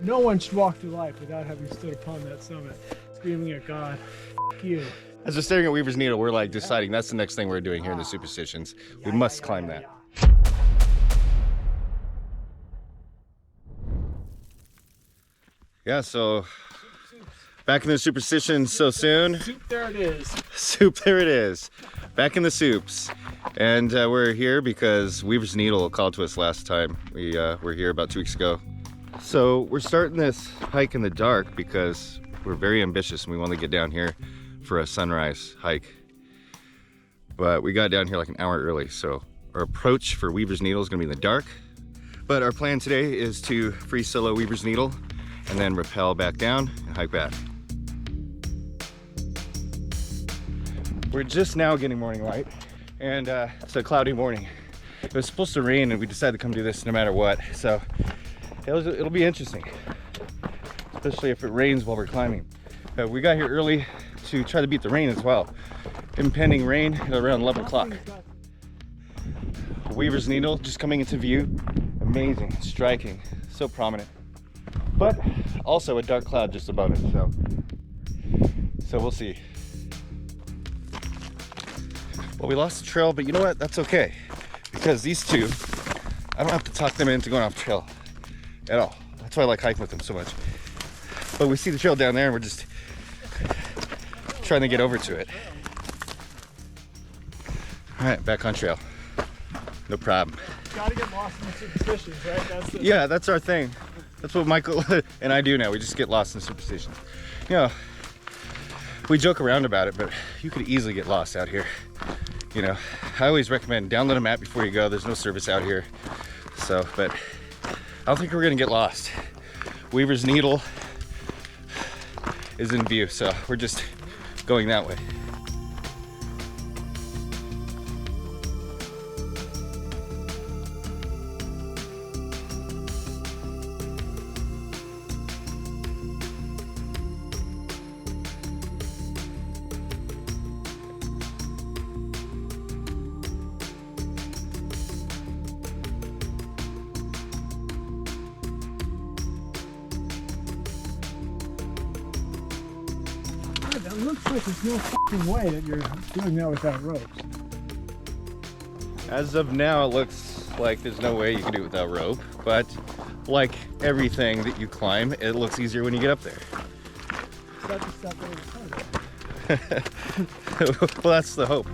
No one should walk through life without having stood upon that summit, screaming at God, F you. As we're staring at Weaver's Needle, we're like deciding that's the next thing we're doing here in the Superstitions. We must climb that. Yeah, so back in the Superstitions so soon. Soup, there it is. Soup, there it is. Back in the Sups. And we're here because Weaver's Needle called to us last time. We were here about 2 weeks ago. So we're starting this hike in the dark because we're very ambitious and we want to get down here for a sunrise hike. But we got down here like an hour early, so our approach for Weaver's Needle is going to be in the dark. But our plan today is to free solo Weaver's Needle and then rappel back down and hike back. We're just now getting morning light, and it's a cloudy morning. It was supposed to rain and we decided to come do this no matter what, so it'll be interesting, especially if it rains while we're climbing. We got here early to try to beat the rain as well. Impending rain at around 11 o'clock. Weaver's Needle just coming into view. Amazing, striking, so prominent. But also a dark cloud just above it, so we'll see. Well, we lost the trail, but you know what? That's okay, because these two, I don't have to talk them into going off trail at all. That's why I like hiking with them so much. But we see the trail down there and we're just trying to get over to it. All right, back on trail. No problem. Gotta get lost in the Superstitions, right? Yeah, that's our thing. That's what Michael and I do now. We just get lost in Superstitions. You know, we joke around about it, but you could easily get lost out here. You know, I always recommend download a map before you go. There's no service out here. So, but I don't think we're gonna get lost. Weaver's Needle is in view, so we're just going that way. It looks like there's no fucking way that you're doing that without ropes. As of now, it looks like there's no way you can do it without rope, but like everything that you climb, it looks easier when you get up there. That's the stuff that was hard. Well, that's the hope.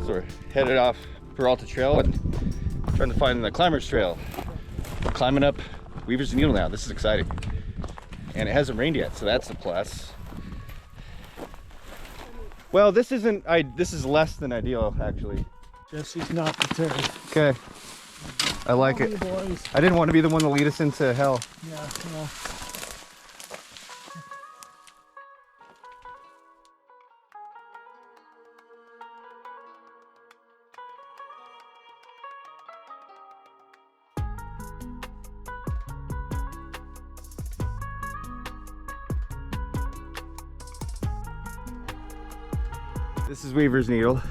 So we're headed off Peralta Trail and trying to find the Climbers Trail. We're climbing up Weaver's Needle now. This is exciting. And it hasn't rained yet, so that's a plus. Well, this is less than ideal, actually. Jesse's not deterred. Okay. I like it. Boys. I didn't want to be the one to lead us into hell. Yeah, well. This is Weaver's Needle,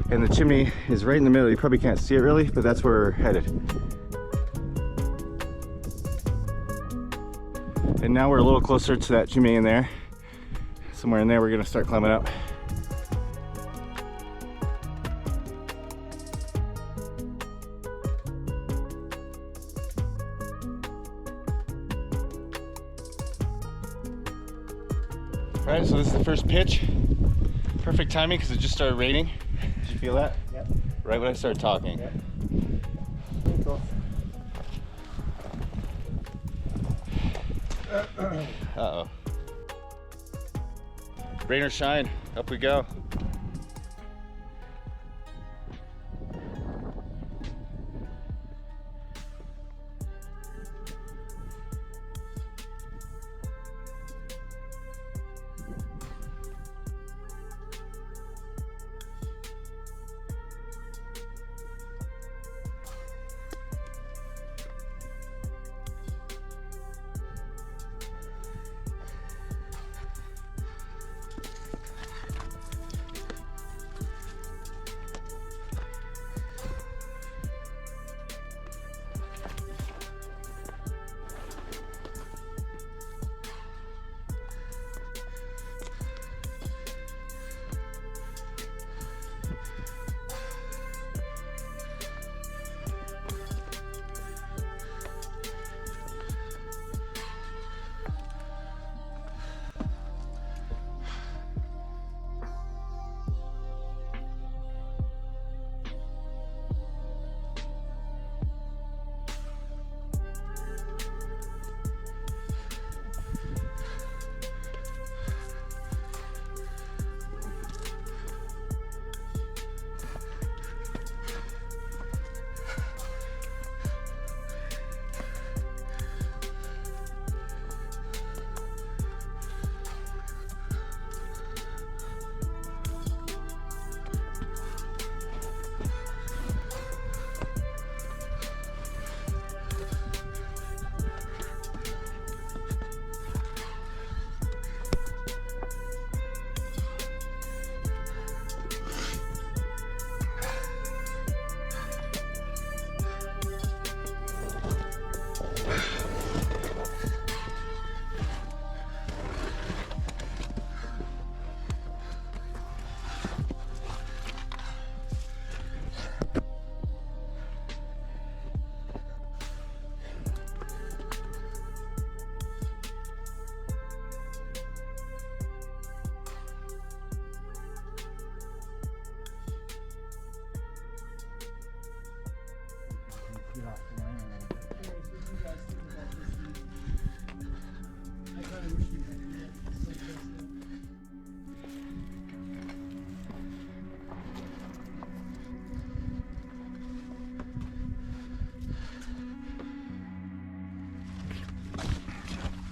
and the chimney is right in the middle. You probably can't see it really, but that's where we're headed. And now we're a little closer to that chimney in there. Somewhere in there we're gonna start climbing up. All right, so this is the first pitch. Perfect timing because it just started raining. Did you feel that? Yep. Right when I started talking. Yep. Cool. Uh-oh. Rain or shine, up we go.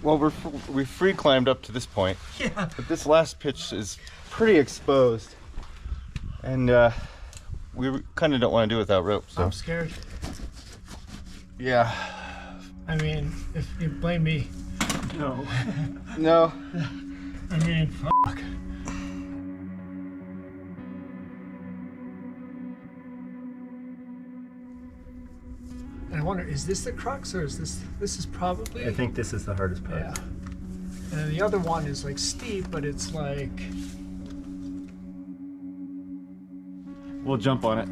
Well, we free climbed up to this point. Yeah. But this last pitch is pretty exposed. And we kind of don't want to do it without rope. So. I'm scared. Yeah. I mean, if you blame me. No. No. I mean, fuck. And I wonder, is this the crux or is this is probably? I think this is the hardest part. Yeah. And the other one is like steep, but it's like. We'll jump on it.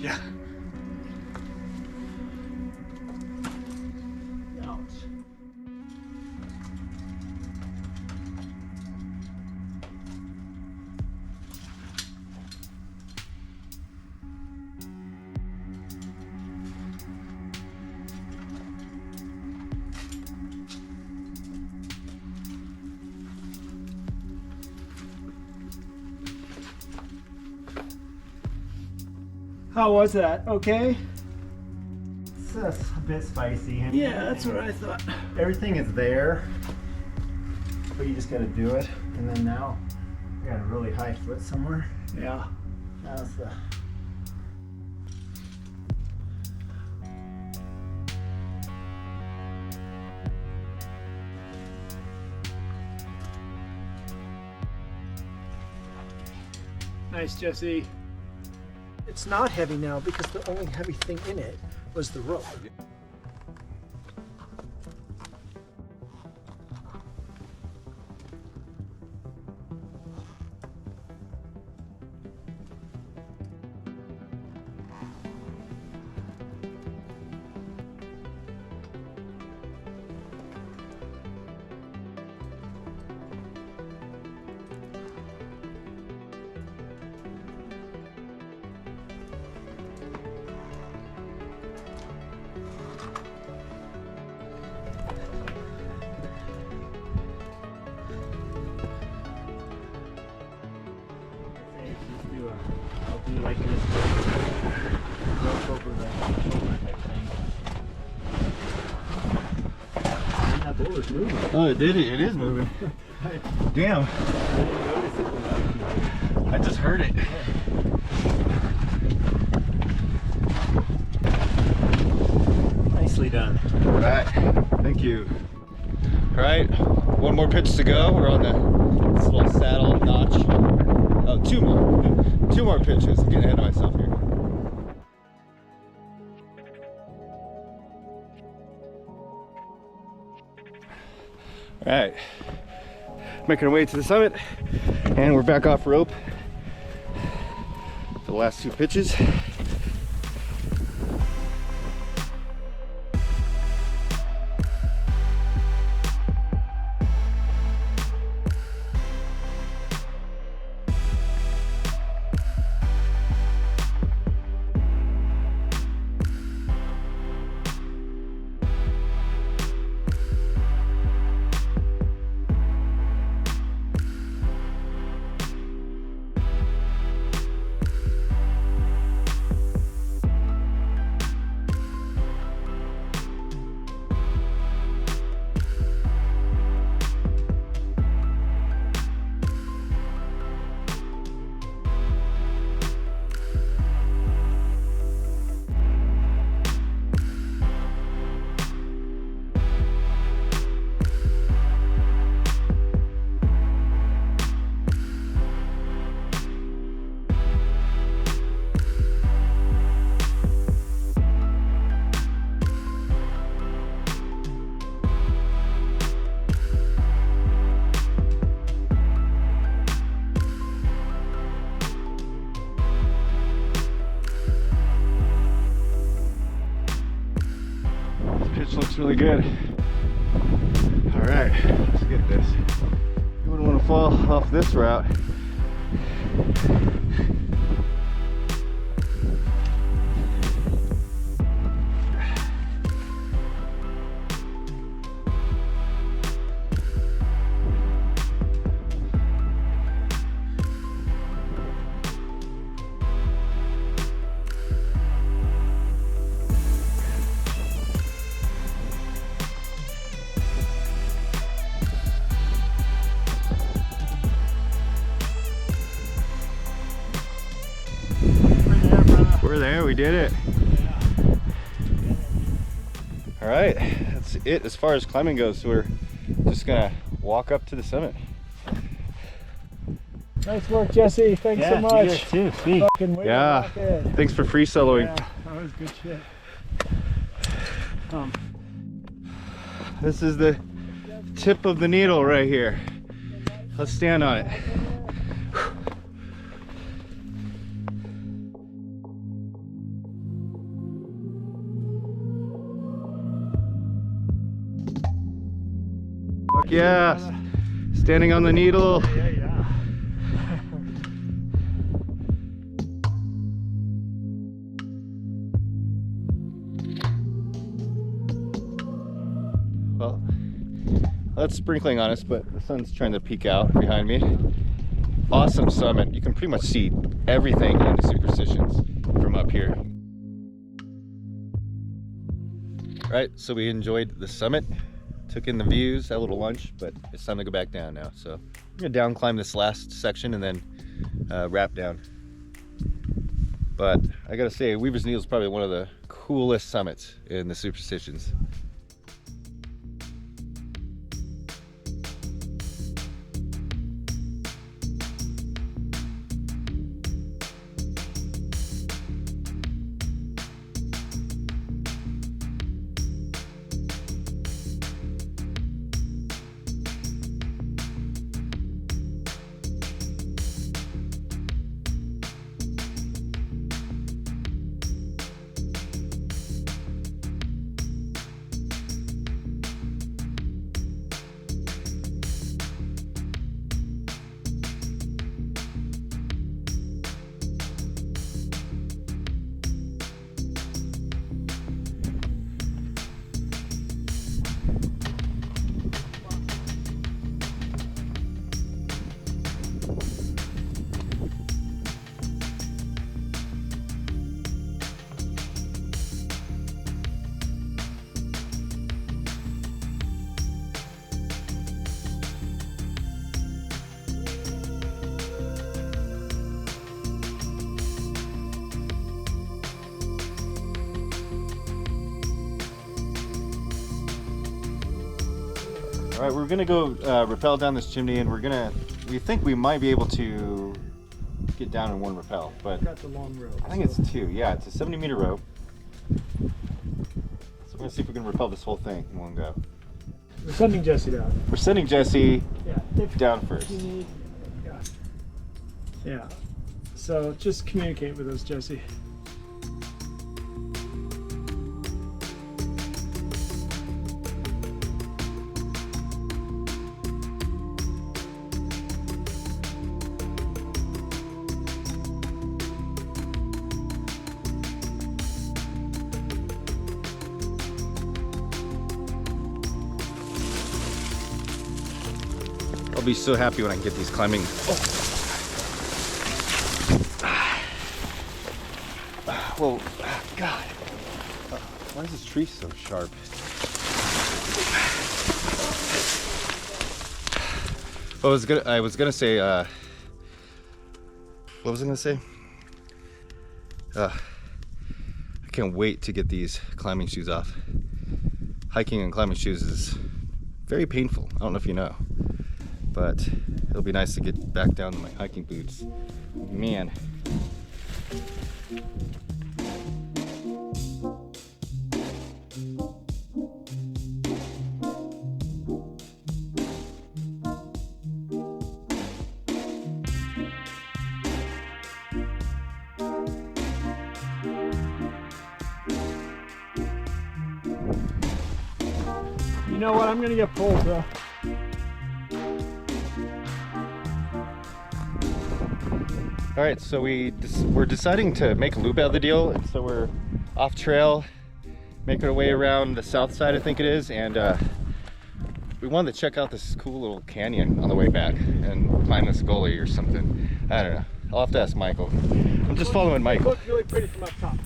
Yeah. How was that? Okay? It's a bit spicy. I mean, Yeah, that's what I thought. everything is there, but you just got to do it. And then now, I got a really high foot somewhere. Yeah. That's the. Nice, Jesse. It's not heavy now because the only heavy thing in it was the rope. I'll do like this. Rope over the shoulder type thing. And that boulder's moving. Oh, it did. It is moving. Damn. I didn't notice it was I just heard it. nicely done. All right. Thank you. All right. One more pitch to go. We're on this little saddle notch. Oh, two more. Two more pitches. I'm getting ahead of myself here. All right. Making our way to the summit, and we're back off rope. The last two pitches. Looks really good. All right, let's get this. You wouldn't want to fall off this route. We're there, we did it. All right, that's it as far as climbing goes. So we're just gonna walk up to the summit. Nice work, Jesse. Thanks so much. You did too. Sweet. Fucking way to rock it. Thanks for free soloing. Yeah, that was good shit. This is the tip of the needle right here. Let's stand on it. Fuck yeah, standing on the needle. Yeah. Well, that's sprinkling on us, but the sun's trying to peek out behind me. Awesome summit. You can pretty much see everything in the Superstitions from up here. Right, so we enjoyed the summit, took in the views, had a little lunch, but it's time to go back down now. So I'm gonna down climb this last section and then wrap down. But I gotta say, Weaver's Needle is probably one of the coolest summits in the Superstitions. All right, we're gonna go rappel down this chimney, and we think we might be able to get down in one rappel, but Got the long rope. I think it's two. Yeah, it's a 70-meter rope. So we're gonna see if we can rappel this whole thing in one go. We're sending Jesse down. We're sending Jesse Yeah. down first. Yeah. So just communicate with us, Jesse. I'll be so happy when I can get these climbing. Whoa, God. Why is this tree so sharp? I was gonna say, what was I gonna say? I can't wait to get these climbing shoes off. Hiking and climbing shoes is very painful. I don't know if you know, but it'll be nice to get back down to my hiking boots. Man. You know what? I'm gonna get pulled, bro. All right, so we're deciding to make a loop out of the deal, and so we're off trail, making our way around the south side, I think it is, and we wanted to check out this cool little canyon on the way back and climb this gully or something. I don't know. I'll have to ask Michael. I'm just following Michael. It looks really pretty from up top.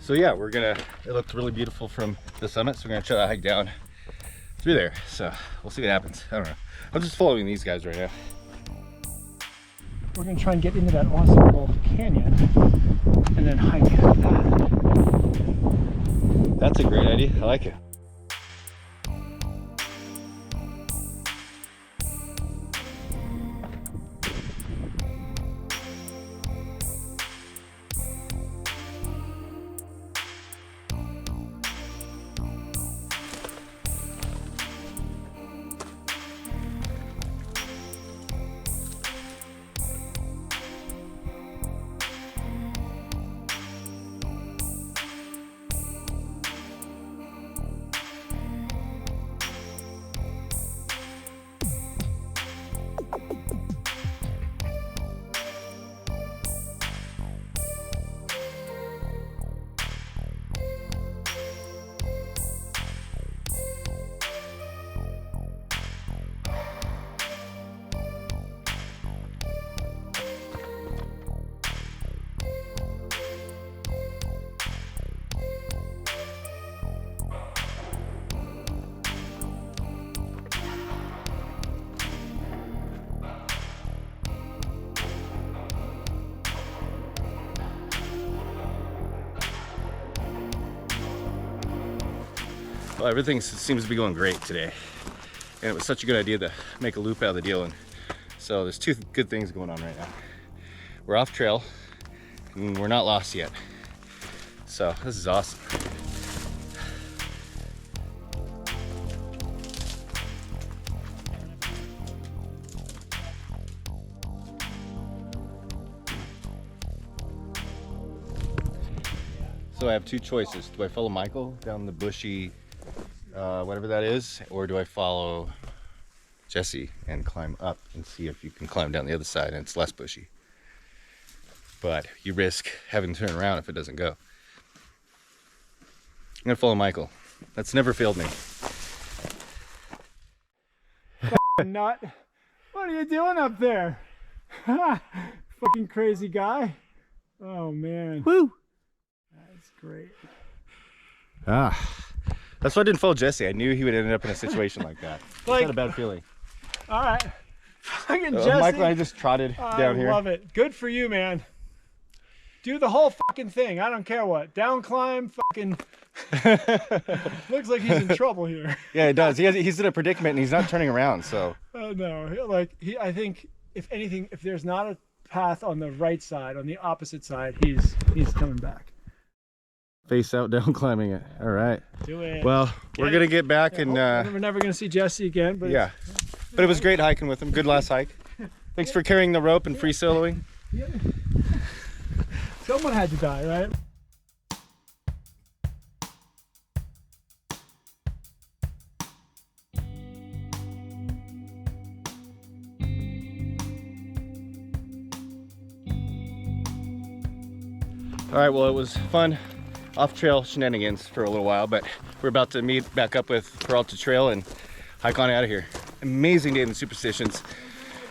So yeah, it looked really beautiful from the summit, so we're gonna try to hike down through there. So we'll see what happens. I don't know. I'm just following these guys right now. We're gonna try and get into that awesome little canyon and then hike that. That's a great idea. I like it. Well, everything seems to be going great today. And it was such a good idea to make a loop out of the deal. And so there's two good things going on right now. We're off trail and we're not lost yet. So this is awesome. So I have two choices. Do I follow Michael down the bushy, whatever that is, or do I follow Jesse and climb up and see if you can climb down the other side and it's less bushy? But you risk having to turn around if it doesn't go. I'm gonna follow Michael. That's never failed me. Nut. What are you doing up there? Fucking crazy guy. Oh man. Woo! That's great. That's why I didn't follow Jesse. I knew he would end up in a situation like that. I had a bad feeling. All right. Fucking Jesse. Michael and I just trotted down here. I love it. Good for you, man. Do the whole fucking thing. I don't care what. Down climb, fucking. Looks like he's in trouble here. Yeah, it does. He's in a predicament and he's not turning around. So. Oh no! I think if anything, if there's not a path on the right side, on the opposite side, he's coming back. Face out, down climbing it. All right. Do it. Well, we're gonna get back and. We're never gonna see Jesse again. But yeah, but it was great hiking with him. Good last hike. Thanks for carrying the rope and free soloing. Yeah. Someone had to die, right? All right, well, it was fun off-trail shenanigans for a little while, but we're about to meet back up with Peralta Trail and hike on out of here. Amazing day in the Superstitions,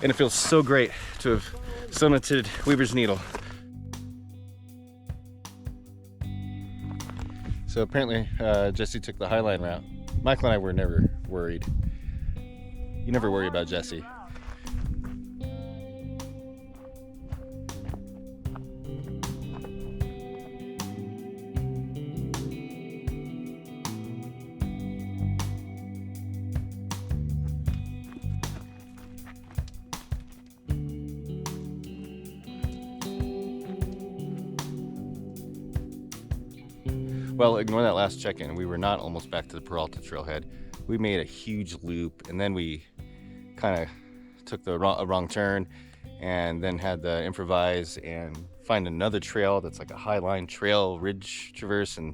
and it feels so great to have summited Weaver's Needle. So apparently Jesse took the Highline route. Michael and I were never worried. You never worry about Jesse. Well, ignore that last check-in. We were not almost back to the Peralta Trailhead. We made a huge loop, and then we kind of took a wrong turn, and then had to improvise and find another trail that's like a Highline trail ridge traverse, and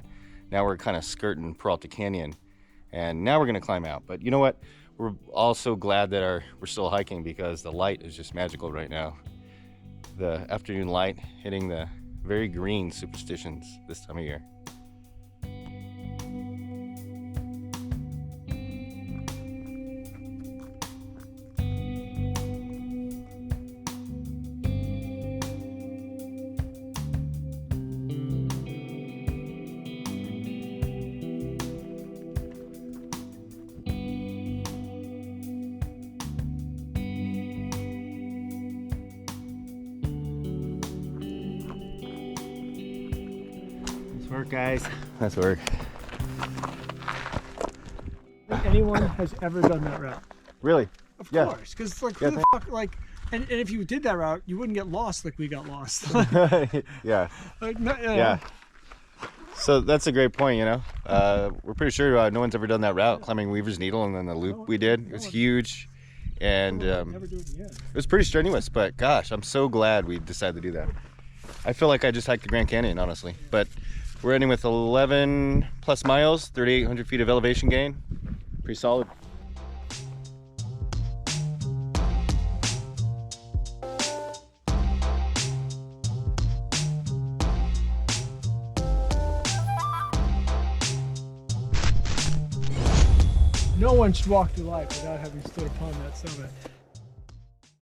now we're kind of skirting Peralta Canyon, and now we're gonna climb out. But you know what? We're also glad that we're still hiking because the light is just magical right now. The afternoon light hitting the very green Superstitions this time of year. work, guys. Nice work. I think anyone has ever done that route. Really? Of Yeah. course, because like Yeah, who the fuck, like, and if you did that route, you wouldn't get lost like we got lost. Yeah. Like, no, Yeah. So that's a great point, you know. We're pretty sure no one's ever done that route, climbing Weaver's Needle and then the loop we did. It was huge, and never do it again. it was pretty strenuous, but gosh, I'm so glad we decided to do that. I feel like I just hiked the Grand Canyon, honestly. But we're ending with 11 plus miles, 3,800 feet of elevation gain. Pretty solid. No one should walk through life without having stood upon that summit.